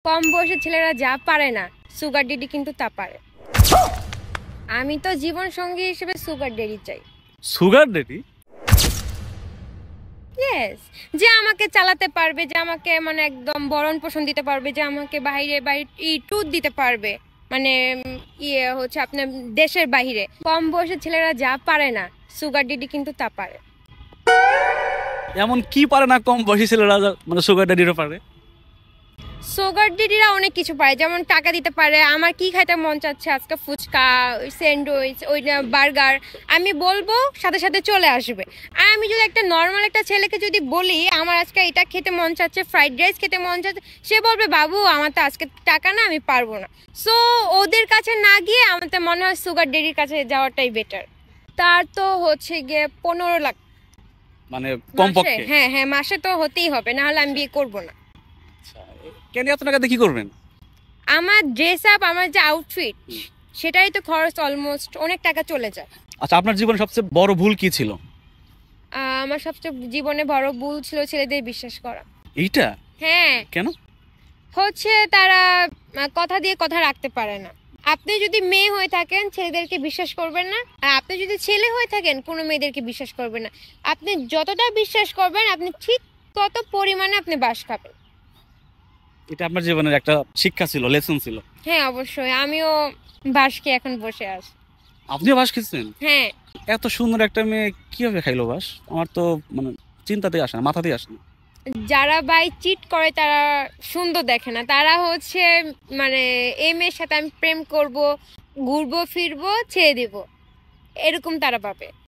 কম বয়সের ছেলেরা যা পারে না সুগার ডেডি কিন্তু তা পারে। আমি তো জীবন সঙ্গী হিসেবে সুগার ডেডি চাই। Sugar daddy? ইয়েস, যে আমাকে চালাতে পারবে, যে আমাকে মানে একদম ভরণ পোষণ দিতে পারবে, যে আমাকে বাইরে ট্যুর দিতে পারবে, মানে ইয়ে হচ্ছে আপনার দেশের বাইরে। কম বয়সের ছেলেরা যা পারে না সুগার ডেডি কিন্তু তা পারে। এমন কি পারে না কম বয়সী ছেলেরা মানে সুগার ড্যাডিরও পারে? সুগার ডেডিরা অনেক কিছু পারে, যেমন টাকা দিতে পারে। আমার কি খাইতে মন চাচ্ছে আজকে, ফুচকা, স্যান্ডউইচ, ওই বার্গার, আমি বলবো সাথে সাথে চলে আসবে। আর আমি যদি একটা নর্মাল একটা ছেলেকে যদি বলি আমার আজকে এটা খেতে মন চাচ্ছে, ফ্রাইড রাইস খেতে মন চাচ্ছে, সে বলবে বাবু আমার তো আজকে টাকা না, আমি পারবো না। সো ওদের কাছে না গিয়ে আমার তো মনে হয় সুগার ডেডির কাছে যাওয়াটাই বেটার। তার তো হচ্ছে গিয়ে 15 লাখ মানে কমপক্ষে? হ্যাঁ হ্যাঁ, মাসে তো হতেই হবে, না হলে আমি বিয়ে করবো না। কেন এত টাকা দিয়ে কি করবেন? আমার ড্রেস আপ, আমার যে আউটফিট, সেটাই তো খরচ অলমোস্ট অনেক টাকা চলে যায়। আচ্ছা, আপনার জীবনে সবচেয়ে বড় ভুল কি ছিল? আমার সবচেয়ে জীবনে বড় ভুল ছিল ছেলেদের বিশ্বাস করা। এইটা? হ্যাঁ, কেন? হচ্ছে তারা কথা দিয়ে কথা রাখতে পারে না। আপনি যদি মেয়ে হয়ে থাকেন ছেলেদেরকে বিশ্বাস করবেন না, আর আপনি যদি ছেলে হয়ে থাকেন কোনো মেয়েদেরকে বিশ্বাস করবেন না। আপনি যতটা বিশ্বাস করবেন আপনি ঠিক তত পরিমাণে আপনি বাস খাবেন। এটা আপনার জীবনের একটা শিক্ষা ছিল, লেসন ছিল? হ্যাঁ অবশ্যই, আমিও বাসকে এখন বসে আছি। আপনিও বাস খেয়েছেন? হ্যাঁ। এত সুন্দর একটা মেয়ে কিভাবে খাইলো বাস? আমার তো মানে চিন্তাতেই আসে না, মাথাতেই আসে না। যারা বাই চিট করে তারা সুন্দর দেখে না, তারা হচ্ছে মানে এই মেয়ের সাথে আমি প্রেম করব, ঘুরবো ফিরবো, ছেড়ে দিব, এরকম তারা ভাবে।